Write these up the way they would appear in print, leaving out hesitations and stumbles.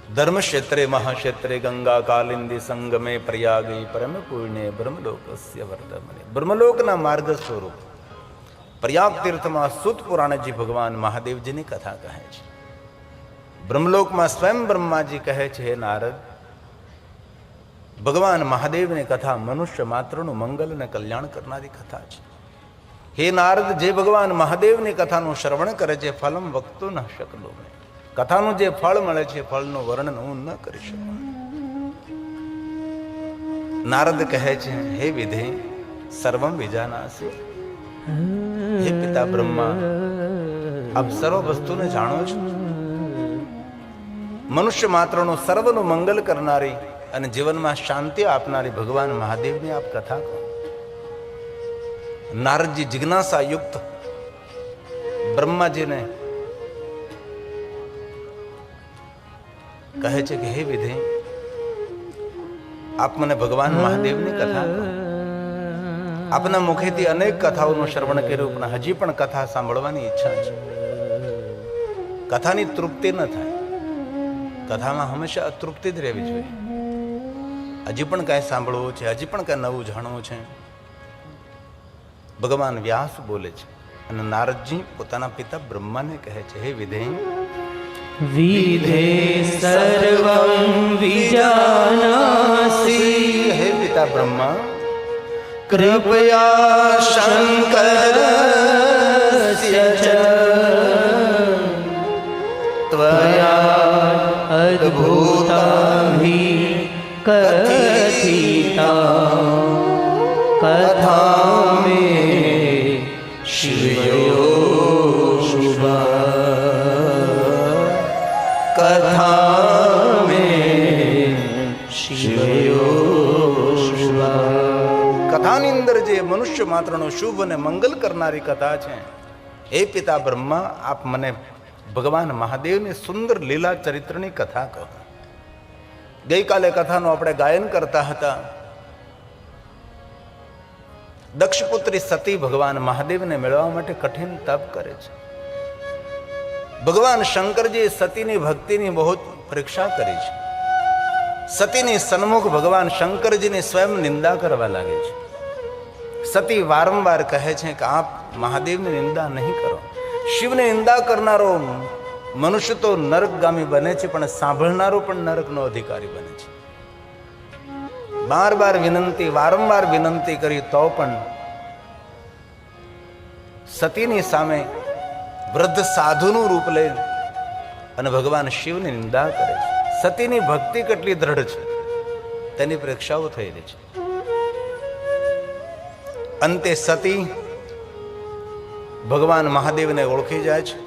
धर्म क्षेत्रे महाक्षेत्रे गंगा कालिंदी संगमे प्रयागे परम पुण्य ब्रह्मलोकस्य वर्धमने। ब्रह्मलोकना मार्ग स्वरूप प्रयाग तीर्थમાં સૂત પુરાણજી ભગવાન મહાદેવજીની કથા કહે છે। બ્રહ્મલોકમાં સ્વયં બ્રહ્માજી કહે છે, હે નારદ, ભગવાન મહાદેવની કથા મનુષ્ય માત્રનું મંગલ અને કલ્યાણ કરનારી કથા છે। હે નારદ, જે ભગવાન મહાદેવની કથાનું શ્રવણ કરે છે, ફલમ વક્તુ ન શકલો, કથાનું જે ફળ મળે છે ફળનું વર્ણન હું ન કરી શકું। નારદ કહે છે, હે વિધે સર્વમ વિજાનાસી, હે પિતા બ્રહ્મા, આપ સર્વ વસ્તુને જાણો છો। મનુષ્ય માત્રનું સર્વનું મંગલ કરનારી અને જીવનમાં શાંતિ આપનારી ભગવાન મહાદેવની આપ કથા કહો। નારદજી જિજ્ઞાસા યુક્ત બ્રહ્માજીને કહે છે કે હે વિધે, આપ મને ભગવાન મહાદેવની કથા કહો। આપના મુખેથી અનેક કથાઓનું શ્રવણ કર્યું, પણ હજી પણ કથા સાંભળવાની ઈચ્છા છે। કથાની તૃપ્તિ ન થાય, કથામાં હંમેશા અતૃપ્તિ જ રહેવી જોઈએ। હજી પણ કાંઈ સાંભળવું છે, હજી પણ કાંઈ નવું જાણવું છે। ભગવાન વ્યાસ બોલે છે અને નારદજી પોતાના પિતા બ્રહ્માને કહે છે, હે વિધે વિધે સર્વં વિજાનાસી, હે પિતા બ્રહ્મા, કૃપયા શંકરસ્ય ચ ત્વયા અદ્ભુતામિ કથિતા કથા મે શ્રેયો શુભા, કથા મે શ્રેયો શુભા। કથાની અંદર જે મનુષ્ય માત્રનો શુભ અને મંગલ કરનારી કથા છે, હે પિતા બ્રહ્મા, આપ મને ભગવાન મહાદેવની સુંદર લીલા ચરિત્રની કથા કહો। ગઈકાલે કથાનું આપણે ગાયન કરતા હતા। દક્ષપુત્રી સતી ભગવાન મહાદેવને મેળવવા માટે કઠિન તપ કરે છે। ભગવાન શંકરજીએ સતીની ભક્તિની બહુ પરીક્ષા કરી છે। સતીની સન્મુખ ભગવાન શંકરજીની સ્વયં નિંદા કરવા લાગે છે। સતી વારંવાર કહે છે કે આપ મહાદેવની નિંદા નહીં કરો। શિવની નિંદા કરનારો મનુષ્ય તો નરકગામી બને છે, પણ સાંભળનારો પણ નરકનો અધિકારી બને છે। બાર બાર વિનંતી, વારંવાર વિનંતી કરી તો પણ સતીની સામે વૃદ્ધ સાધુનું રૂપ લઈ અને ભગવાન શિવની નિંદા કરે છે। સતીની ભક્તિ કેટલી દ્રઢ છે તેની પરીક્ષાઓ થયેલી છે। અંતે સતી ભગવાન મહાદેવને ઓળખી જાય છે।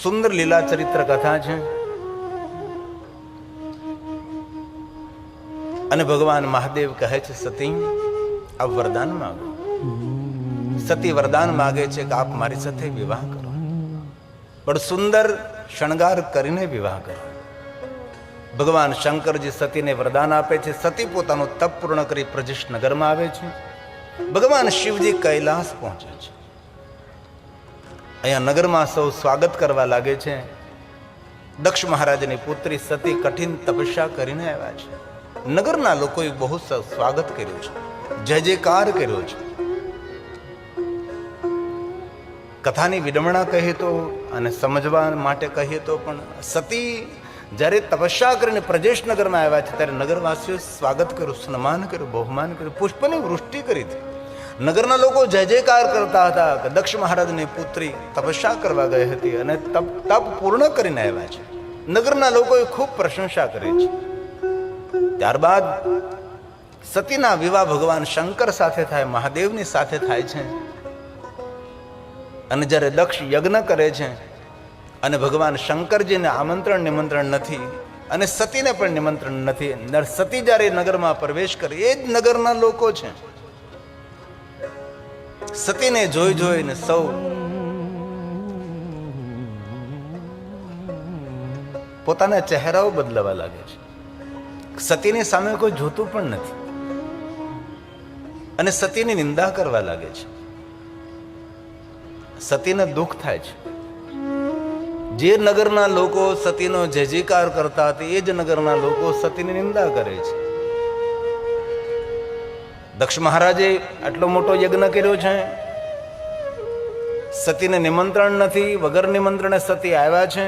સુંદર લીલા ચરિત્ર કથા છે અને ભગવાન મહાદેવ કહે છે, સતી આપ વરદાન માંગો। સતી વરદાન માગે છે કે આપ મારી સાથે વિવાહ કરો, પણ સુંદર શણગાર કરીને વિવાહ કરો। ભગવાન શંકરજી સતીને વરદાન આપે છે। સતી પોતાનું તપ પૂર્ણ કરી પ્રજેશ નગરમાં આવે છે। ભગવાન શિવજી કૈલાસ પહોંચે છે। અહીંયા નગરમાં સૌ સ્વાગત કરવા લાગે છે। દક્ષ મહારાજની પુત્રી સતી કઠિન તપસ્યા કરીને આવ્યા છે। નગરના લોકોએ બહુ સ્વાગત કર્યું છે, જય જયકાર કર્યો છે। કથાની વિડંબણા કહીએ તો અને સમજવા માટે કહીએ તો પણ સતી જ્યારે તપસ્યા કરીને પ્રજેશ નગરમાં આવ્યા છે ત્યારે નગરવાસીઓ સ્વાગત કર્યું, સન્માન કર્યું, બહુમાન કર્યું, પુષ્પની વૃષ્ટિ કરી હતી। નગરના લોકો જય જયકાર કરતા હતા કે દક્ષ મહારાજની પુત્રી તપસ્યા કરવા ગઈ હતી અને તપ પૂર્ણ કરીને આવ્યા છે। નગરના લોકોએ ખૂબ પ્રશંસા કરી છે। ત્યારબાદ સતીના વિવાહ ભગવાન શંકર સાથે થાય, મહાદેવની સાથે થાય છે। અને જ્યારે દક્ષ યજ્ઞ કરે છે અને ભગવાન શંકરજીને આમંત્રણ નિમંત્રણ નથી અને સતીને પણ નિમંત્રણ નથી, સતી જ્યારે નગરમાં પ્રવેશ કરે એ જ નગરના લોકો છે। સતીને જોઈ જોઈને સૌ પોતાના ચહેરાઓ બદલાવા લાગે છે। સતીની સામે કોઈ જોતું પણ નથી અને સતીની નિંદા કરવા લાગે છે। સતીને દુઃખ થાય છે। જે નગરના લોકો સતીનો જય જયકાર કરતા હતા એ જ નગરના લોકો સતીની નિંદા કરે છે. દક્ષ મહારાજે આટલો મોટો યજ્ઞ કર્યો છે, સતીને નિમંત્રણ નથી, વગર નિમંત્રણે સતી આવ્યા છે.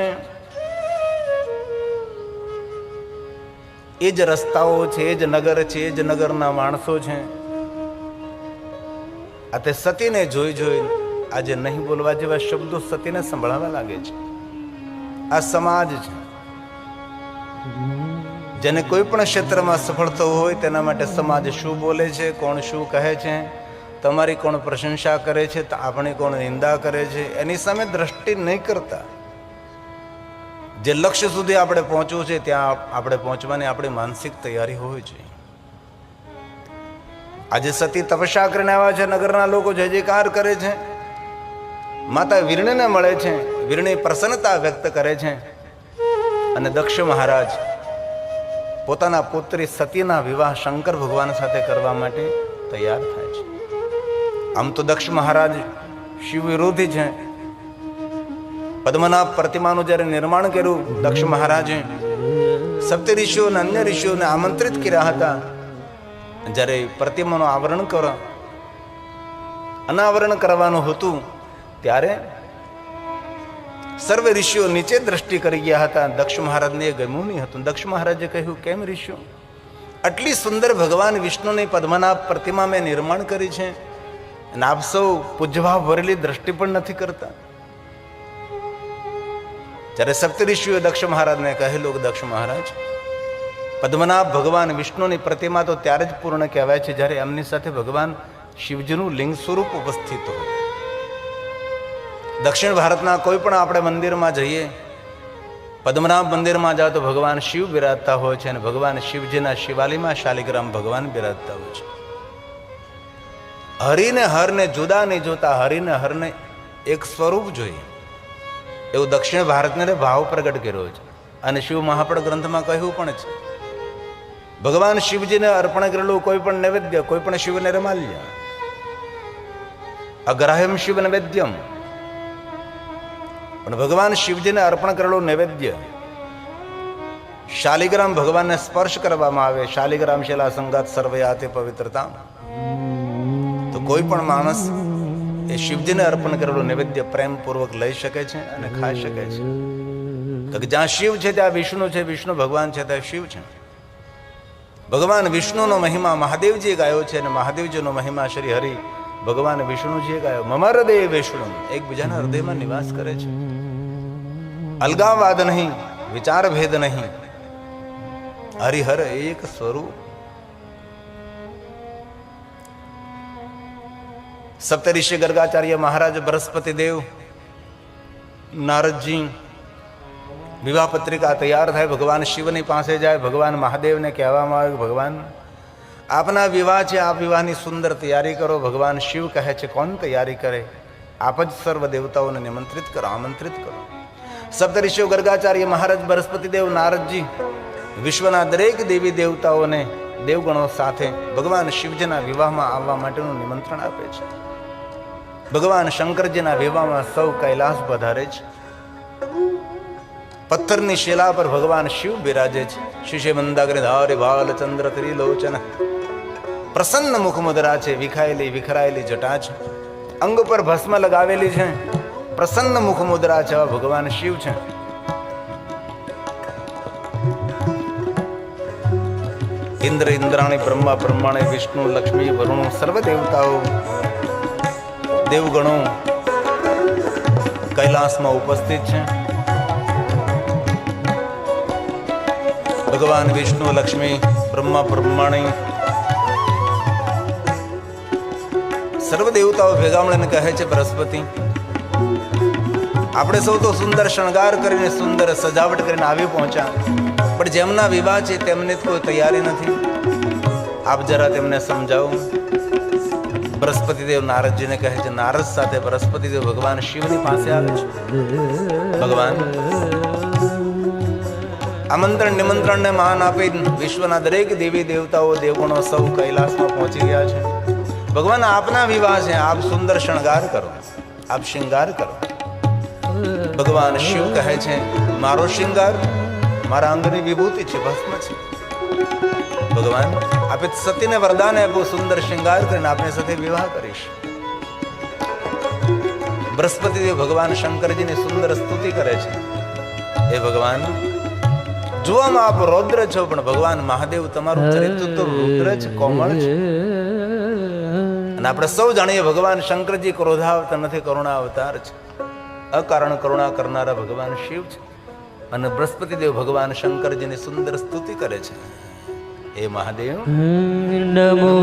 એ જ રસ્તાઓ છે, એ જ નગર છે, એ જ નગરના માણસો છે. આ તે સતીને જોઈ જોઈ આજે નહીં બોલવા જેવા શબ્દો સતીને સંભળાવા લાગે છે. આ સમાજ છે. જેને કોઈ પણ ક્ષેત્રમાં સફળ થવું હોય તેના માટે સમાજ શું બોલે છે, કોણ શું કહે છે, તમારી કોણ પ્રશંસા કરે છે, આપણી કોણ નિંદા કરે છે, એની સામે દ્રષ્ટિ નહીં કરતા. જે લક્ષ્ય સુધી આપણે પહોંચવું છે ત્યાં આપણે પહોંચવાની આપણી માનસિક તૈયારી હોવી જોઈએ. આજે સતી તપસ્યા કરીને આવ્યા છે, નગરના લોકો જય જયકાર કરે છે, માતા વીરણીને મળે છે, વીરણી પ્રસન્નતા વ્યક્ત કરે છે, અને દક્ષ મહારાજ પોતાના પુત્રી સતીના વિવાહ શંકર ભગવાન સાથે કરવા માટે તૈયાર થાય છે. આમ તો દક્ષ મહારાજ શિવ વિરોધી છે. પદ્મનાભ પ્રતિમાનું જ્યારે નિર્માણ કર્યું દક્ષ મહારાજે સપ્ત ઋષિઓ અને અન્ય ઋષિઓને આમંત્રિત કર્યા હતા. જ્યારે પ્રતિમાનું આવરણ અનાવરણ કરવાનું હતું ત્યારે સર્વે ઋષિઓ નીચે દ્રષ્ટિ કરી ગયા હતા. દક્ષ મહારાજને એ ગમ્યું નહીં હતું. દક્ષ મહારાજે કહ્યું, કેમ ઋષિઓ, આટલી સુંદર ભગવાન વિષ્ણુની પદ્મનાભ પ્રતિમા મેં નિર્માણ કરી છે અને આપ સૌ પૂજ્યભાવ ભરેલી દ્રષ્ટિ પણ નથી કરતા. જ્યારે સપ્ત ઋષિઓએ દક્ષ મહારાજને કહેલું કે દક્ષ મહારાજ, પદ્મનાભ ભગવાન વિષ્ણુની પ્રતિમા તો ત્યારે જ પૂર્ણ કહેવાય છે જ્યારે એમની સાથે ભગવાન શિવજીનું લિંગ સ્વરૂપ ઉપસ્થિત હોય. દક્ષિણ ભારતના કોઈ પણ આપણે મંદિરમાં જઈએ, પદ્મનાભ મંદિરમાં જાઓ તો ભગવાન શિવ બિરાજતા હોય છે અને ભગવાન શિવજીના શિવાલયમાં શાલિગ્રામ ભગવાન બિરાજતા હોય છે. હરિને હરને જુદા નહીં જોતા, હરિને હરને એક સ્વરૂપ જોઈએ એવું દક્ષિણ ભારતને ભાવ પ્રગટ કર્યો છે. અને શિવ મહાપડ ગ્રંથમાં કહ્યું પણ છે, ભગવાન શિવજીને અર્પણ કરેલું કોઈ પણ નૈવેદ્ય, કોઈ પણ શિવ નિર્માલ્ય, અગ્રાહ્યમ શિવ નૈવેદ્યમ, પણ ભગવાન શિવજીને અર્પણ કરેલું નૈવેદ્ય શાલિગ્રામ ભગવાનને સ્પર્શ કરવામાં આવે, શાલિગ્રામ શિલા સંગાત સર્વયાતે પવિત્રતા, તો કોઈ પણ માણસ એ શિવજીને અર્પણ કરેલું નૈવેદ્ય પ્રેમપૂર્વક લઈ શકે છે અને ખાઈ શકે છે. તો જ્યાં શિવ છે ત્યાં વિષ્ણુ છે, વિષ્ણુ ભગવાન છે ત્યાં શિવ છે. ભગવાન વિષ્ણુનો મહિમા મહાદેવજીએ ગાયો છે અને મહાદેવજીનો મહિમા શ્રી હરિ ભગવાન વિષ્ણુજીએ ગાયો. મમ હૃદય વિષ્ણુ, એકબીજાના હૃદયમાં નિવાસ કરે છે. અલગાવાદ નહીં, વિચાર ભેદ નહીં, હરિહર એક સ્વરૂપ. સપ્તઋષિ ગર્ગાચાર્ય મહારાજ, બૃહસ્પતિ દેવ, નારદજી વિવાહ પત્રિકા તૈયાર થાય, ભગવાન શિવની પાસે જાય, ભગવાન મહાદેવને કહેવામાં આવે, ભગવાન આપના વિવાહ છે, આપ વિવાહની સુંદર તૈયારી કરો. ભગવાન શિવ કહે છે, કોણ તૈયારી કરે? આપ જ સર્વ દેવતાઓને નિમંત્રિત કરો, આમંત્રિત કરો. સપ્તઋષિઓ ગર્ગાચાર્ય મહારાજ, બૃહસ્પતિ દેવ, નારદજી વિશ્વના દરેક દેવી દેવતાઓને દેવગણો સાથે ભગવાન શિવજીના વિવાહમાં આવવા માટેનું નિમંત્રણ આપે છે. ભગવાન શંકરજીના વિવાહમાં સૌ કૈલાસ પધારે છે. પથ્થરની શિલા પર ભગવાન શિવ બિરાજે છે. શિશે મંદાગ્નિ ધારી ભાલ ચંદ્ર ત્રિલોચન, પ્રસન્ન મુખ મુદ્રા છે, વિખાયેલી વિખરાયેલી જટા છે, અંગ પર ભસ્મ લગાવેલી છે, પ્રસન્ન મુખ મુદ્રા છે. ભગવાન શિવ છે. ઇન્દ્ર ઇન્દ્રાણી, બ્રહ્મા બ્રહ્માણી, વિષ્ણુ લક્ષ્મી વરુણો, સર્વ દેવતાઓ દેવગણો કૈલાસમાં ઉપસ્થિત છે. ભગવાન વિષ્ણુ, લક્ષ્મી, બ્રહ્મા બ્રહ્માણી સર્વ દેવતાઓ ભેગા મળીને કહે છે, બૃહસ્પતિ, આપણે સૌ તો સુંદર શણગાર કરીને, સુંદર સજાવટ કરીને આવી પહોંચ્યા, પણ જેમના વિવાહ છે તેમની કોઈ તૈયારી નથી. આપ જરા તેમને સમજાવો. બૃહસ્પતિ દેવ નારદજીને કહે છે. નારદ સાથે બૃહસ્પતિ દેવ ભગવાન શિવની પાસે આવે છે. ભગવાન આમંત્રણ નિમંત્રણને માન આપી વિશ્વના દરેક દેવી દેવતાઓ દેવગણો સૌ કૈલાસમાં પહોંચી ગયા છે. ભગવાન આપના વિવાહ છે, આપ સુંદર શણગાર કરો, આપ શૃંગાર કરો. ભગવાન શિવ કહે છે મારો શૃંગાર મારા અંગની વિભૂતિ છે, ભસ્મ છે. ભગવાન આપે સતીને વરદાન આપ્યું સુંદર શૃંગાર કરીને આપણે સાથે વિવાહ કરીશ. બૃહસ્પતિદેવ ભગવાન શંકરજીની સુંદર સ્તુતિ કરે છે. હે ભગવાન, જોવામાં આપ રૌદ્ર છો, પણ ભગવાન મહાદેવ તમારું ચરિત્ર તો રુદ્ર છે, કોમળ છે. અને આપણે સૌ જાણીએ ભગવાન શંકરજી ક્રોધાવતાર નથી, કરુણા અવતાર છે. અકારણ કરુણા કરનારા ભગવાન શિવ છે. અને બૃહસ્પતિદેવ ભગવાન શંકરજીની સુંદર સ્તુતિ કરે છે. હે મહાદેવ, નમો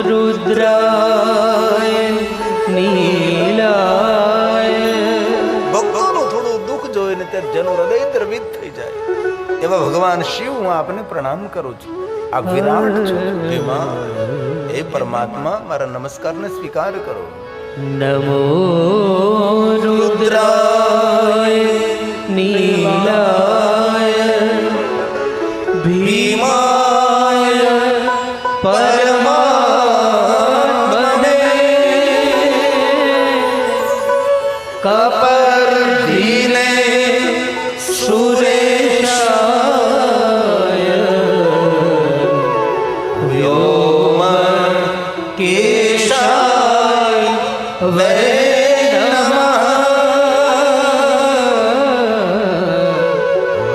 રુદ્રાય નીલાય. ભક્તોનું થોડું દુઃખ જોઈને ત્યારે જેનું હૃદય દ્રવિત થઈ જાય એવા ભગવાન શિવ હું આપને પ્રણામ કરું છું. આપ વિરાટ છો. હે પરમાત્મા, મારા નમસ્કારને સ્વીકાર કરો. નમો રુદ્રાય નીલાય ભીમાય પરમાત્મને કપર્દિને સુરેશાય વ્યોમ કેશાય વે નમઃ.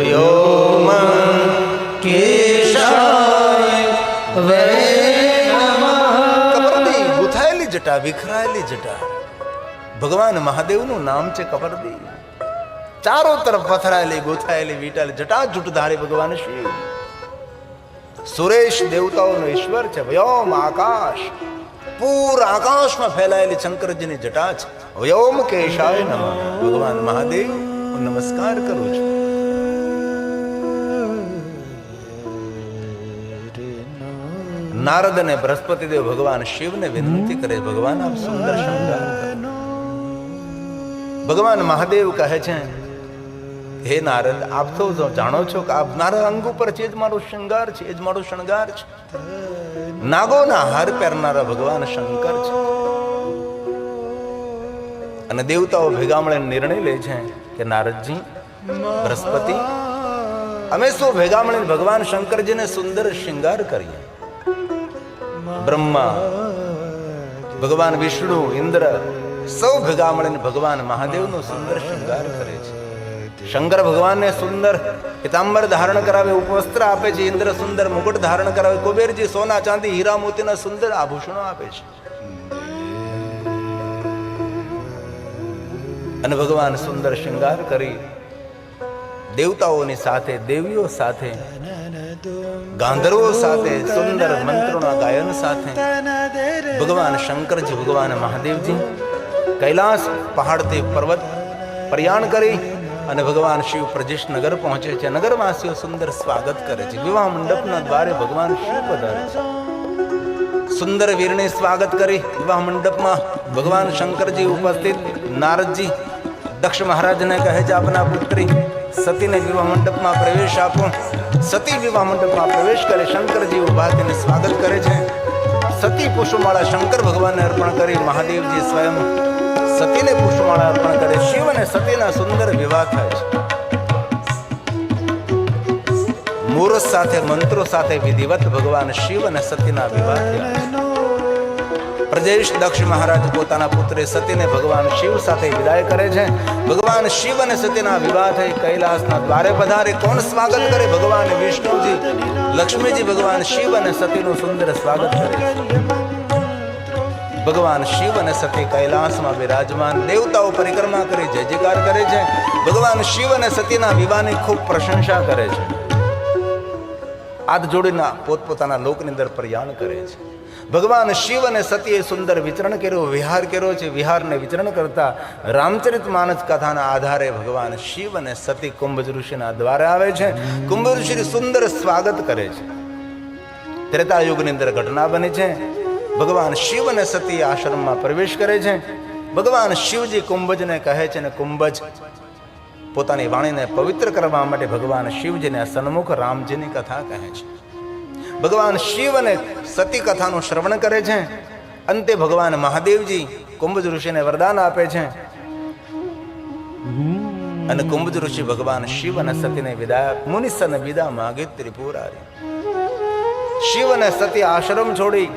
વ્યોમ કેશાય વે નમઃ. કપરદી, ગુથાયેલી જટા, વિખરાયેલી જટા. ભગવાન મહાદેવનું નામ છે કપરદી. ચારો તરફ પથરાયેલી ગોથાયેલી વીટાયેલી જટા જૂટધારી ભગવાન શિવ. સુરેશ દેવતાઓનો ઈશ્વર છે. વ્યોમ આકાશ, પૂર આકાશમાં ફેલાયેલી શંકરજીની જટા છે. વ્યોમ કેશાય નમઃ. ભગવાન મહાદેવ હું નમસ્કાર કરું છું. નારદ અને બૃહસ્પતિદેવ ભગવાન શિવને વિનંતી કરે, ભગવાન આપ સુંદર શણગાર કરો. ભગવાન મહાદેવ કહે છે હે નારદ, આપ તો જાણો છો કે આપ મારા અંગ ઉપર છે જ મારો શૃંગાર છે, એ જ મારો શણગાર છે. નાગોના હાર પહેરનારા ભગવાન શંકર છે. અને દેવતાઓ ભેગા મળીને નિર્ણય લે છે કે નારદજી, બૃહસ્પતિ, અમે સૌ ભેગા મળીને ભગવાન શંકરજીને સુંદર શૃંગાર કરીએ. બ્રહ્મા, ભગવાન વિષ્ણુ, ઇન્દ્ર સૌ ભેગા મળીને ભગવાન મહાદેવનો સુંદર શૃંગાર કરે છે. શંકર ભગવાનને સુંદર પિતાંબર ધારણ કરાવે, ઉપવસ્ત્ર આપે છે. ઇન્દ્ર સુંદર મુકુટ ધારણ કરાવે. કુબેરજી સોના ચાંદી હીરા મોતીના સુંદર આભૂષણો આપે છે. અને ભગવાન સુંદર શૃંગાર કરી દેવતાઓની સાથે, દેવીઓ સાથે, ગાંધર્વો સાથે, સુંદર મંત્રોના ગાયન સાથે ભગવાન શંકરજી, ભગવાન મહાદેવજી કૈલાસ પહાડથી પર્વત પ્રયાણ કરી અને ભગવાન શિવ પ્રજેશ નગર પહોંચે છે. નગરવાસીઓ સુંદર સ્વાગત કરે છે. વિવાહ મંડપના દ્વારે ભગવાન શિવ પધારે છે. સુંદર વીરને સ્વાગત કરી વિવાહ મંડપમાં ભગવાન શંકરજી ઉપસ્થિત. નારદજી દક્ષ મહારાજને કહે છે આપના પુત્રી સતીને વિવાહ મંડપમાં પ્રવેશ આપો. સતી વિવાહ મંડપમાં પ્રવેશ કરે. શંકરજી ઉભા થઈને સ્વાગત કરે છે. સતી પુષ્પમાળા શંકર ભગવાનને અર્પણ કરી મહાદેવજી સ્વયં સતીને પુષ્પમાળા અર્પણ કરે. શિવ અને સતીના સુંદર વિવાહ થાય છે. મુહૂર્ત સાથે, મંત્રો સાથે વિધિવત ભગવાન શિવ અને સતીના વિવાહ થયા. પ્રજેશ દક્ષ મહારાજ પોતાના પુત્રે સતીને ભગવાન શિવ સાથે વિદાય કરે છે. ભગવાન શિવ અને સતીના વિવાહ થઈ કૈલાસના દ્વારે પધારે. કોણ સ્વાગત કરે? ભગવાન વિષ્ણુજી, લક્ષ્મીજી ભગવાન શિવ અને સતીનું સુંદર સ્વાગત કરે છે. ભગવાન શિવ અને સતી કૈલાસમાં બિરાજમાન. દેવતાઓ પરિક્રમા કરી જય જયકાર કરે છે. ભગવાન શિવ અને સતીના વિવાહની ખૂબ પ્રશંસા કરે છે. હાથ જોડીના પોતપોતાના લોકની અંદર પ્રયાણ કરે છે. ભગવાન શિવ અને સતીએ સુંદર વિચરણ કર્યું, વિહાર કર્યો છે. વિહારને વિચરણ કરતા રામચરિત માનસ કથાના આધારે ભગવાન શિવ અને સતી કુંભજ ઋષિના દ્વારે આવે છે. કુંભ ઋષિ સુંદર સ્વાગત કરે છે. ત્રેતાયુગની અંદર ઘટના બની છે. ભગવાન શિવ અને સતી આશ્રમમાં પ્રવેશ કરે છે. ભગવાન શિવજી કુંભજને કહે છે અને કુંભજ પોતાની વાણીને પવિત્ર કરવા માટે ભગવાન શિવજીને સન્મુખ રામજીની કથા કહે છે. ભગવાન શિવ અને સતી કથાનું શ્રવણ કરે છે. અંતે ભગવાન મહાદેવજી કુંભજ ઋષિને વરદાન આપે છે. અને કુંભજ ઋષિ ભગવાન શિવ અને સતીને વિદાય મુનિસને વિદા માગે ત્રિપુરારી. શિવ અને સતી આશ્રમ છોડી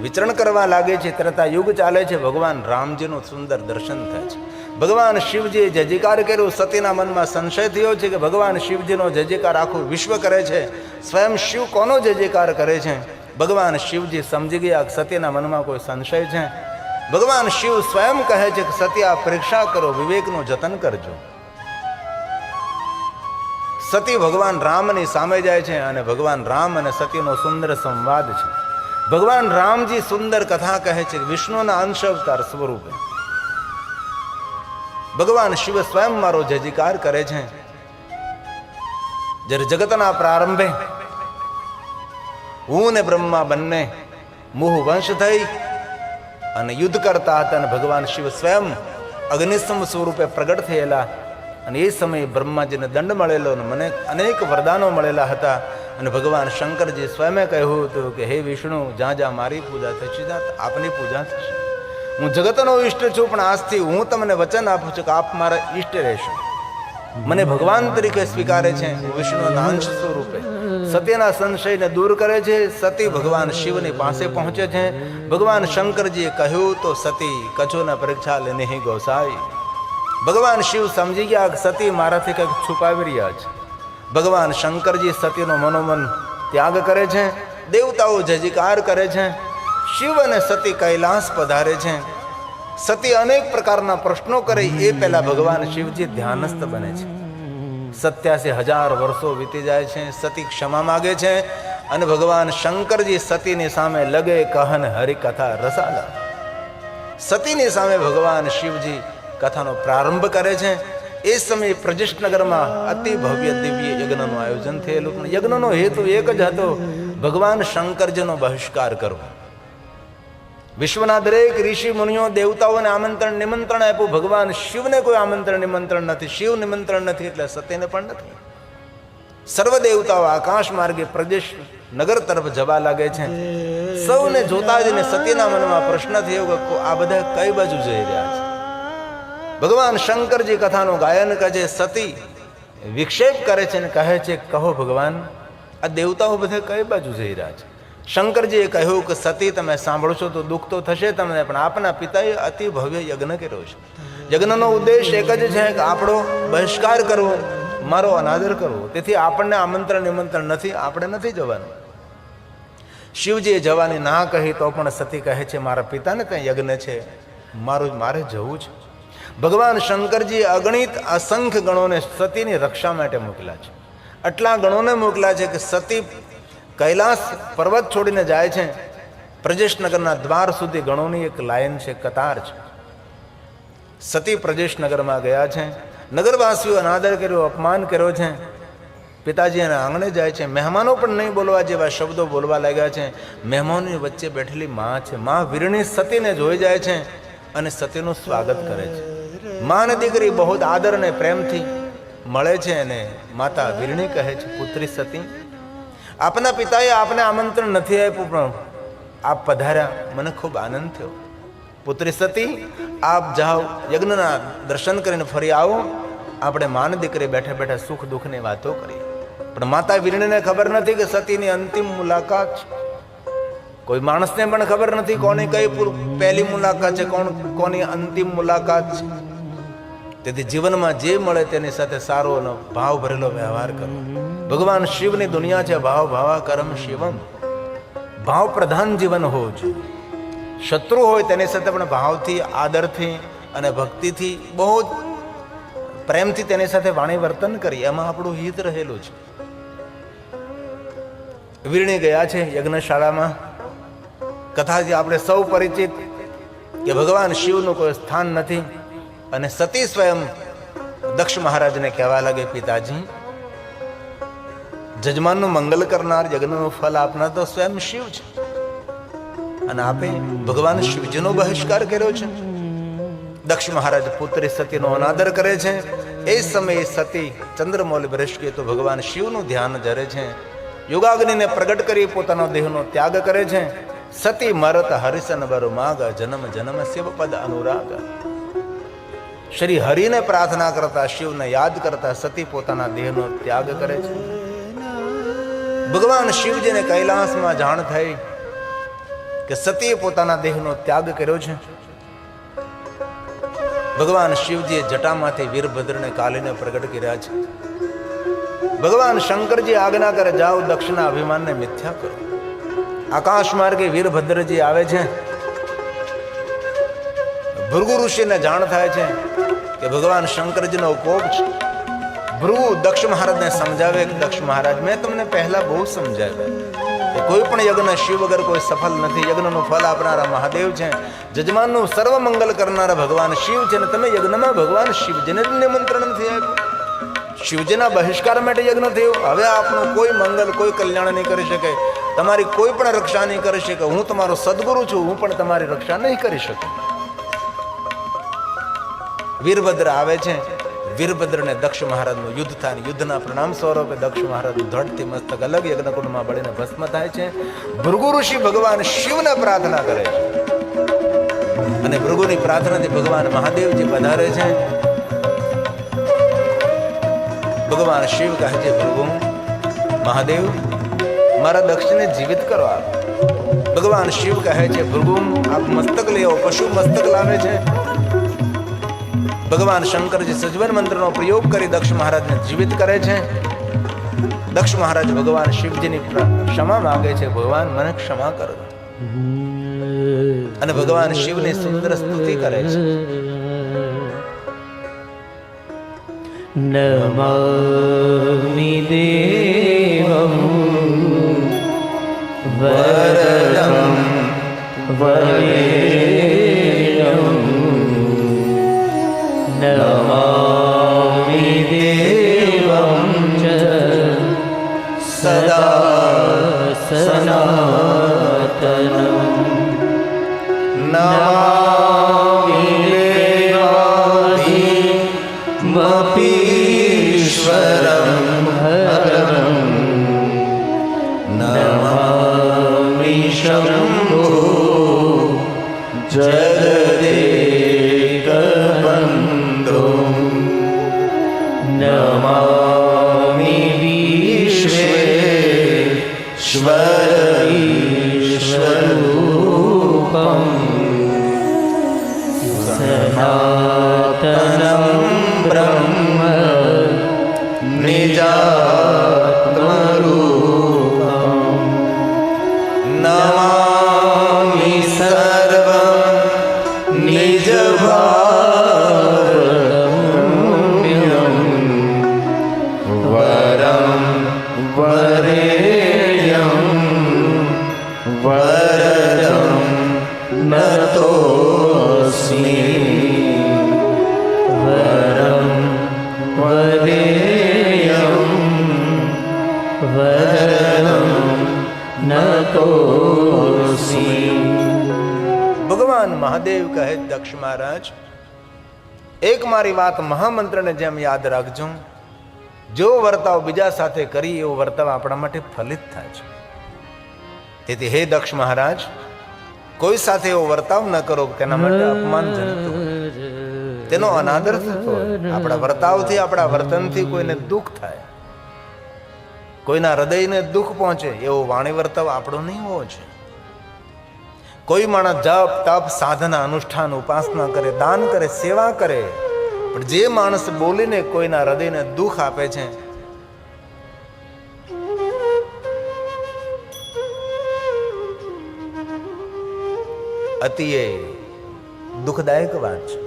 વિચરણ કરવા લાગે છે. ત્રેતા યુગ ચાલે છે. ભગવાન રામજીનું સુંદર દર્શન થાય છે. ભગવાન શિવજીએ જય જયકાર કર્યો. સતીના મનમાં સંશય થયો છે કે ભગવાન શિવજીનો જય જયકાર આખું વિશ્વ કરે છે, સ્વયં શિવ કોનો જય જયકાર કરે છે? ભગવાન શિવજી સમજી ગયા કે સતીના મનમાં કોઈ સંશય છે. ભગવાન શિવ સ્વયં કહે છે કે સતી આ પરીક્ષા કરો, વિવેકનું જતન કરજો. સતી ભગવાન રામની સામે જાય છે અને ભગવાન રામ અને સતીનો સુંદર સંવાદ છે. ભગવાન રામજી સુંદર કથા કહે છે વિષ્ણુના અંશ અવતાર સ્વરૂપે. ભગવાન શિવ સ્વયં મારો જય જયકાર કરે છે. જ્યારે જગતના પ્રારંભે હું ને બ્રહ્મા બંને મુહ વંશ થઈ અને યુદ્ધ કરતા હતા અને ભગવાન શિવ સ્વયં અગ્નિસ્તંભ સ્વરૂપે પ્રગટ થયેલા. અને એ સમયે બ્રહ્માજીને દંડ મળેલો અને મને અનેક વરદાનો મળેલા હતા. અને ભગવાન શંકરજી સ્વયં કહ્યું હતું કે હે વિષ્ણુ, જ્યાં જ્યાં મારી પૂજા થશે ત્યાં આપની પૂજા થશે. હું જગતનો ઈષ્ટ છું, પણ આજથી હું તમને વચન આપું છું કે આપ મારા ઈષ્ટ રહેશો. મને ભગવાન તરીકે સ્વીકારે છે. હું વિષ્ણુના અંશ સ્વરૂપે સતીના સંશયને દૂર કરે છે. સતી ભગવાન શિવની પાસે પહોંચે છે. ભગવાન શંકરજીએ કહ્યું તો સતી કચોના પરીક્ષા લેને હી ગોસાઈ. ભગવાન શિવ સમજી ગયા કે સતી મારાથી કંઈક છુપાવી રહ્યા છે. ભગવાન શંકરજી સતીનો મનોમન ત્યાગ કરે છે. દેવતાઓ જય જયકાર કરે છે. શિવ અને સતી કૈલાસ પધારે છે. સતી અનેક પ્રકારના પ્રશ્નો કરે એ પહેલા ભગવાન શિવજી ધ્યાનસ્થ બને છે. 87,000 વર્ષો વીતી જાય છે. સતી ક્ષમા માગે છે અને ભગવાન શંકરજી સતીની સામે લગે કહન હરિકથા રસાલા. સતીની સામે ભગવાન શિવજી કથાનો પ્રારંભ કરે છે. એ સમયે પ્રજેશનગરમાં અતિ ભવ્ય દિવ્ય યજ્ઞનું આયોજન થયેલું. પણ યજ્ઞનો હેતુ એક જ હતો, ભગવાન શંકરજીનો બહિષ્કાર કરવો. વિશ્વના દરેક ઋષિ મુનિઓ દેવતાઓને આમંત્રણ નિમંત્રણ આપ્યું. ભગવાન શિવને કોઈ આમંત્રણ નિમંત્રણ નથી. શિવ નિમંત્રણ નથી એટલે સતીને પણ નથી. સર્વ દેવતાઓ આકાશ માર્ગે પ્રદેશ નગર તરફ જવા લાગે છે. સૌને જોતા જ સતીના મનમાં પ્રશ્ન થયો કે આ બધા કઈ બાજુ જઈ રહ્યા છે. ભગવાન શંકરજી કથાનું ગાયન કરે છે. સતી વિક્ષેપ કરે છે અને કહે છે કહો ભગવાન, આ દેવતાઓ બધા કઈ બાજુ જઈ રહ્યા છે? શંકરજીએ કહ્યું કે સતી, તમે સાંભળશો તો દુઃખ તો થશે તમને, પણ આપના પિતાએ અતિ ભવ્ય યજ્ઞ કર્યો છે. યજ્ઞનો ઉદ્દેશ એક જ છે કે આપણો બહિષ્કાર કરવો, મારો અનાદર કરવો. તેથી આપણને આમંત્રણ નિમંત્રણ નથી, આપણે નથી જવાનું. શિવજીએ જવાની ના કહી તો પણ સતી કહે છે મારા પિતાને ત્યાં યજ્ઞ છે, મારે જવું છે. ભગવાન શંકરજી અગણિત અસંખ્ય ગણોને સતીની રક્ષા માટે મોકલ્યા છે. આટલા ગણોને મોકલ્યા છે કે સતી કૈલાસ પર્વત છોડીને જાય છે. પ્રજેશનગરના દ્વાર સુધી ગણોની એક લાઈન છે, કતાર છે. સતી પ્રજેશનગરમાં ગયા છે. નગરવાસીઓ અનાદર કર્યો, અપમાન કર્યો છે. પિતાજી એના આંગણે જાય છે. મહેમાનો પણ નહીં બોલવા જેવા શબ્દો બોલવા લાગ્યા છે. મહેમાનોની વચ્ચે બેઠેલી માં છે. માં વીરણી સતીને જોઈ જાય છે અને સતીનું સ્વાગત કરે છે. માં ને દીકરી બહુ આદર અને પ્રેમથી મળે છે અને માતા વીરણી કહે છે પુત્રી સતી, આપના પિતાએ આપને આમંત્રણ નથી આપ્યું, પણ આપ પધાર્યા, મને ખૂબ આનંદ થયો. પુત્રી સતી, આપ જાઓ, યજ્ઞના દર્શન કરીને ફરી આવો. આપણે માન દીકરી બેઠા બેઠા સુખ દુઃખની વાતો કરીએ. પણ માતા વીરણીને ખબર નથી કે સતીની અંતિમ મુલાકાત છે. કોઈ માણસને પણ ખબર નથી કોની કઈ પહેલી મુલાકાત છે, કોની અંતિમ મુલાકાત છે. તેથી જીવનમાં જે મળે તેની સાથે સારો અને ભાવ ભરેલો વ્યવહાર કરો. ભગવાન શિવની દુનિયા છે. ભાવ ભાવા કરમ શિવમ. ભાવ પ્રધાન જીવન હોવું જોઈએ. શત્રુ હોય તેની સાથે પણ ભાવથી, આદરથી અને ભક્તિથી, બહુ પ્રેમથી તેની સાથે વાણી વર્તન કરી, એમાં આપણું હિત રહેલું છે. વીરણી ગયા છે યજ્ઞશાળામાં. કથાથી આપણે સૌ પરિચિત કે ભગવાન શિવનું કોઈ સ્થાન નથી. અને સતી સ્વયં દક્ષ મહારાજને કહેવા લાગે પિતાજી, જજમાનનું મંગલ કરનાર, યજ્ઞનું ફલ આપનાર તો સ્વયં શિવ છે, અને આપે ભગવાન શિવજીનો બહિષ્કાર કર્યો છે. દક્ષ મહારાજ પુત્રી સતીનો અનાદર કરે છે. એ સમયે સતી ચંદ્રમૌલ બ્રષ્કે તો ભગવાન શિવનું ધ્યાન ધરે છે. યોગાગ્નિને પ્રગટ કરી પોતાનો દેહનો ત્યાગ કરે છે. સતી મરત હરિસન બર માગ, જન્મ જન્મ શિવ પદ અનુરાગ. શ્રી હરિને પ્રાર્થના કરતા, શિવને યાદ કરતા સતી પોતાના દેહનો ત્યાગ કરે છે. ભગવાન શિવજીને કૈલાસમાં જાણ થઈ કે સતીએ પોતાના દેહનો ત્યાગ કર્યો છે. ભગવાન શિવજીએ જટામાંથી વીરભદ્રને કાલીને પ્રગટ કર્યા છે. ભગવાન શંકરજી આજ્ઞા કરે, જાઓ દક્ષના અભિમાનને મિથ્યા કરો. આકાશ માર્ગે વીરભદ્રજી આવે છે. ભૃગુ ઋષિને જાણ થાય છે કે ભગવાન શંકરજીનો કોપ છે. ભૃગુ દક્ષ મહારાજને સમજાવે કે દક્ષ મહારાજ, મેં તમને પહેલા બહુ સમજાવ્યા કે કોઈ પણ યજ્ઞ શિવ વગર કોઈ સફળ નથી. યજ્ઞનું ફળ આપનારા મહાદેવ છે, જજમાનનું સર્વ મંગલ કરનારા ભગવાન શિવ છે, અને તમે યજ્ઞમાં ભગવાન શિવજીને નિમંત્રણ નથી આપ્યું. શિવજીના બહિષ્કાર માટે યજ્ઞ થયો. હવે આપનું કોઈ મંગલ, કોઈ કલ્યાણ નહીં કરી શકે, તમારી કોઈ પણ રક્ષા નહીં કરી શકે. હું તમારો સદગુરુ છું, હું પણ તમારી રક્ષા નહીં કરી શકું. વીરભદ્ર આવે છે. વીરભદ્રને દક્ષ મહારાજનું યુદ્ધ થાય. યુદ્ધના પરિણામ સ્વરૂપે દક્ષ મહારાજનું ધડથી મસ્તક અલગ યજ્ઞકુંડમાં બળીને ભસ્મ થાય છે. ભૃગુ ઋષિ ભગવાન શિવને પ્રાર્થના કરે છે, અને ભૃગુની પ્રાર્થનાથી ભગવાન મહાદેવજી પધારે છે. ભગવાન શિવ કહે છે, ભૃગુ મહાદેવ મારા દક્ષને જીવિત કરો આપ. ભગવાન શિવ કહે છે, ભૃગુ આપ મસ્તક લઈ આવો. પશુ મસ્તક લાવે છે. ભગવાન શંકરજી સજ્વન મંત્રનો પ્રયોગ કરી દક્ષ મહારાજને જીવિત કરે છે. દક્ષ મહારાજ ભગવાન શિવજીની ક્ષમા માંગે છે, ભગવાન મને ક્ષમા કરો. અને ભગવાન શિવની સુંદર સ્તુતિ કરે છે. નમામિ દેવં વરદં વરેણ્યં નમામિ દેવં ચ સદા સનાતનં નમામિ દેવાદિમપીશ્વરં હરં નમામિ શંભો જગદેકબંધો નમામિ વિશ્વેશ્વરઈશ્વરૂપં સનાતनं બ્રહ્મ નિજાત્મરૂપં નમામિ સર્વં નિજભાવમ્યં વરં વરેણ્યં વરદં નતોસ્મિ વરં વરેણ્યં વરદં નતોસ્મિ. ભગવાન મહાદેવ કહે, દક્ષ મહારાજ એક મારી વાત મહામંત્રને જેમ યાદ રાખજો. જો વર્તાવ બીજા સાથે કરી એવો વર્તાવ આપણા માટે ફલિત થાય છે. તેથી હે દક્ષ મહારાજ, કોઈ સાથે એવો વર્તાવ ન કરો તેના માટે અપમાનજનક હોય, તેનો અનાદર થતો હોય. આપણા વર્તાવથી, આપણા વર્તનથી કોઈને દુઃખ થાય, કોઈના હૃદયને દુઃખ પહોંચે એવો વાણી વર્તાવ આપણો નહીં હોવો છે. કોઈ માણસ જપ તપ સાધના અનુષ્ઠાન ઉપાસના કરે, દાન કરે, સેવા કરે, પણ જે માણસ બોલીને કોઈના હૃદયને દુઃખ આપે છે, અતિ દુઃખદાયક વાત છે.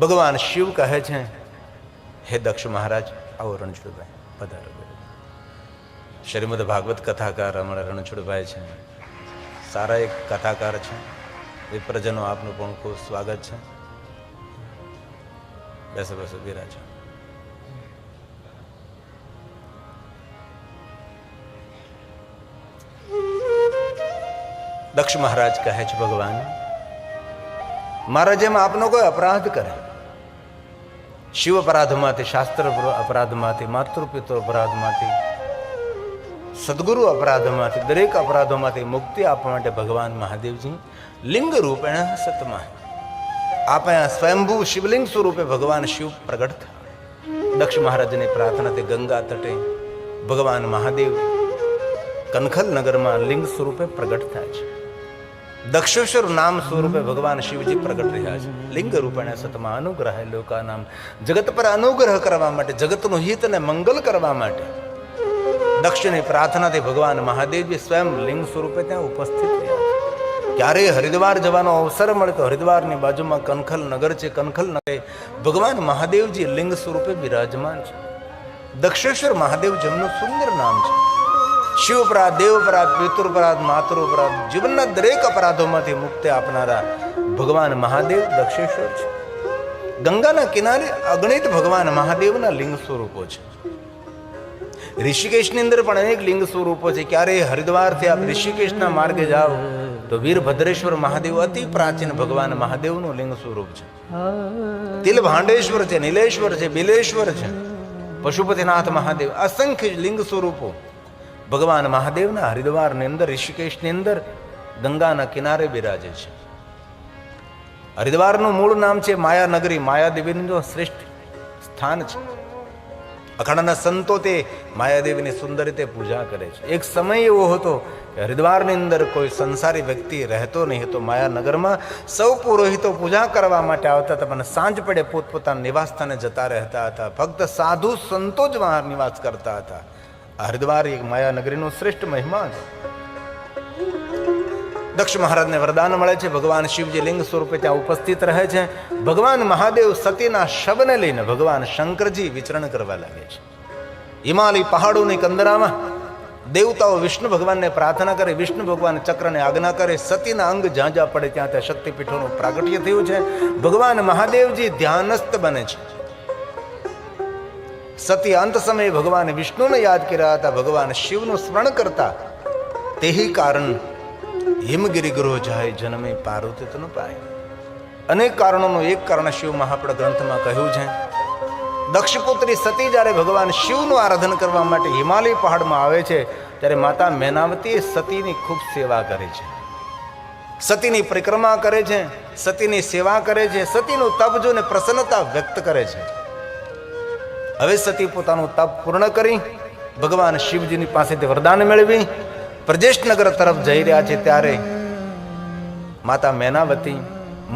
ભગવાન શિવ કહે છે, હે દક્ષ મહારાજ આવો રણછોડભાઈ પધારો. શ્રીમદ ભાગવત કથાકાર અમારા રણછોડભાઈ છે, સારા એક કથાકાર છે. વિપ્રજનો આપનું પણ ખૂબ સ્વાગત છે. બેસો બેસો બિરાજો. દક્ષ મહારાજ કહે છે, ભગવાન મારા જેમ આપનો કોઈ અપરાધ કરે, શિવ અપરાધમાંથી, શાસ્ત્ર અપરાધમાંથી, માતૃ પિતૃ અપરાધમાંથી, સદગુરુ અપરાધમાંથી, દરેક અપરાધોમાંથી મુક્તિ આપવા માટે ભગવાન મહાદેવજી લિંગ રૂપેણ સતમાં આપ અહીંયા સ્વયંભૂ શિવલિંગ સ્વરૂપે ભગવાન શિવ પ્રગટ થયા. દક્ષ મહારાજની પ્રાર્થનાથી ગંગા તટે ભગવાન મહાદેવ કનખલ નગરમાં લિંગ સ્વરૂપે પ્રગટ થાય છે. દક્ષેશ્વર નામ સ્વરૂપે ભગવાન શિવજી પ્રગટ રહ્યા છે. લિંગ રૂપેણ સતમાં અનુગ્રહ લોકા નામ, જગત પર અનુગ્રહ કરવા માટે, જગતનું હિત અને મંગલ કરવા માટે દક્ષની પ્રાર્થનાથી ભગવાન મહાદેવજી સ્વયં લિંગ સ્વરૂપે ત્યાં ઉપસ્થિત રહ્યા છે. ક્યારેય હરિદ્વાર જવાનો અવસર મળે તો હરિદ્વારની બાજુમાં કનખલ નગર છે. કનખલ નગરે ભગવાન મહાદેવજી લિંગ સ્વરૂપે બિરાજમાન છે. દક્ષેશ્વર મહાદેવ જેમનું સુંદર નામ છે. શિવ અપરાધ, દેવ અપરાધ, પિતૃ અપરાધ, માતૃ અપરાધ, જીવનના દરેક અપરાધોમાંથી મુક્તિ આપનારા ભગવાન મહાદેવ દક્ષેશ્વર છે. ગંગાના કિનારે અગણિત ભગવાન મહાદેવના લિંગ સ્વરૂપો છે. ઋષિકેશની અંદર પણ અનેક લિંગ સ્વરૂપો છે. ક્યારેય હરિદ્વારથી આપ ઋષિકેશના માર્ગે જાઓ તો વીરભદ્રેશ્વર મહાદેવ અતિ પ્રાચીન ભગવાન મહાદેવનું લિંગ સ્વરૂપ છે. તિલભાંડેશ્વર છે, નીલેશ્વર છે, બિલેશ્વર છે, પશુપતિનાથ મહાદેવ, અસંખ્ય લિંગ સ્વરૂપો ભગવાન મહાદેવના હરિદ્વારની અંદર, ઋષિકેશની અંદર ગંગાના કિનારે બિરાજે છે. હરિદ્વારનું મૂળ નામ છે માયાનગરી. માયાદેવીનું શ્રેષ્ઠ સ્થાન છે. અખાડાના સંતો તે માયાદેવીની સુંદર રીતે પૂજા કરે છે. એક સમય એવો હતો કે હરિદ્વારની અંદર કોઈ સંસારી વ્યક્તિ રહેતો નહીં હતો. માયાનગરમાં સૌ પુરોહિતો પૂજા કરવા માટે આવતા હતા, પણ સાંજ પડે પોતપોતાના નિવાસ સ્થાને જતા રહેતા હતા. ફક્ત સાધુ સંતો જ વહાં નિવાસ કરતા હતા. હરિદ્વાર એક માયાનગરીનો શ્રેષ્ઠ મહિમા છે. દક્ષ મહારાજને વરદાન મળે છે. ભગવાન શિવજી લિંગ સ્વરૂપે ત્યાં ઉપસ્થિત રહે છે. ભગવાન મહાદેવ સતીના શબને લઈને ભગવાન શંકરજી વિચરણ કરવા લાગે છે. હિમાલય પહાડોની કંદરામાં દેવતાઓ વિષ્ણુ ભગવાનને પ્રાર્થના કરે. વિષ્ણુ ભગવાન ચક્રને આજ્ઞા કરે. સતીના અંગ જ્યાં જ્યાં પડે ત્યાં ત્યાં શક્તિપીઠોનું પ્રાગટ્ય થયું છે. ભગવાન મહાદેવજી ધ્યાનસ્થ બને છે. સતી અંત સમયે ભગવાન વિષ્ણુને યાદ કર્યા હતા, ભગવાન શિવનું સ્મરણ કરતા. તેહી કારણ હિમગિરી ગૃહ જાય જન્મે પાર્વતી તન પાય. અનેક કારણોનું એક કારણ શિવ મહાપડ ગ્રંથમાં કહ્યું છે. દક્ષપુત્રી સતી જ્યારે ભગવાન શિવનું આરાધન કરવા માટે હિમાલય પહાડમાં આવે છે, ત્યારે માતા મેનાવતી સતીની ખૂબ સેવા કરે છે. સતીની પરિક્રમા કરે છે, સતીની સેવા કરે છે, સતીનું તપ જોઈને પ્રસન્નતા વ્યક્ત કરે છે. હવે સતી પોતાનું તપ પૂર્ણ કરી ભગવાન શિવજીની પાસેથી વરદાન મેળવી પ્રજેશનગર તરફ જઈ રહ્યા છે. ત્યારે માતા મેનાવતી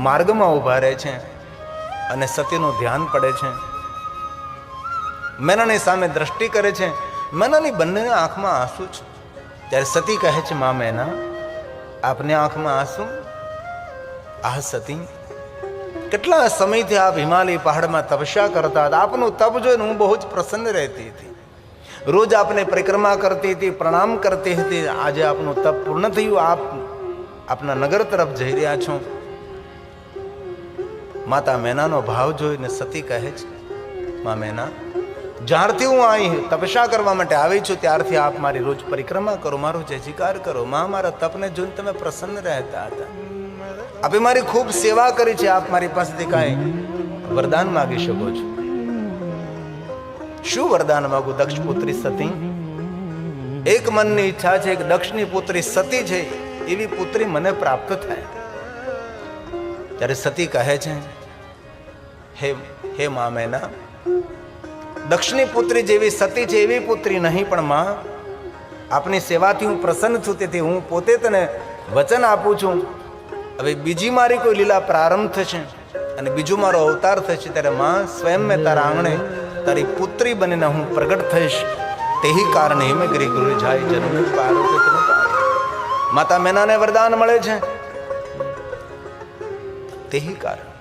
માર્ગમાં ઊભા રહે છે અને સતીનું ધ્યાન પડે છે. મેનાની સામે દ્રષ્ટિ કરે છે. મેનાની બંનેના આંખમાં આંસુ છે. ત્યારે સતી કહે છે, મા મેના, આપની આંખમાં આંસુ? આ સતી, કેટલા સમયથી આપ હિમાલય પહાડમાં તપસ્યા કરતા હતા. આપનું તપ જોઈને હું બહુ જ પ્રસન્ન રહેતી હતી. રોજ આપને પરિક્રમા કરતી હતી, પ્રણામ કરતી હતી. આજે આપનું તપ પૂર્ણ થયું, આપ આપના નગર તરફ જઈ રહ્યા છો. માતા મેનાનો ભાવ જોઈને સતી કહે છે, મા મેના, જ્યારથી હું અહીં તપસ્યા કરવા માટે આવી છું ત્યારથી આપ મારી રોજ પરિક્રમા કરો, મારો જય જયકાર કરો. માં, મારા તપને જોઈને તમે પ્રસન્ન રહેતા હતા. આપે મારી ખૂબ સેવા કરી છે. આપ મારી પાસેથી કાંઈ વરદાન માગી શકો છો. શું વરદાન માગું? દક્ષ પુત્રી સતી, એક મનની ઈચ્છા છે કે દક્ષની પુત્રી સતી છે એવી પુત્રી મને પ્રાપ્ત થાય. ત્યારે સતી કહે છે, હે મા મેના, દક્ષની પુત્રી જેવી સતી છે એવી પુત્રી નહીં, પણ માં, આપની સેવાથી હું પ્રસન્ન છું, તેથી હું પોતે તને વચન આપું છું. હવે બીજી મારી કોઈ લીલા પ્રારંભ થશે અને બીજું મારો અવતાર થશે, ત્યારે માં, સ્વયં મેં તારા આંગણે તારી પુત્રી બનીને હું પ્રગટ થઈશ. તેહી કારણે હિમગિરી ગૃહ જાય જન્મે પાર્વતી તન પાય. માતા મેનાને વરદાન મળે છે. તેહી કારણ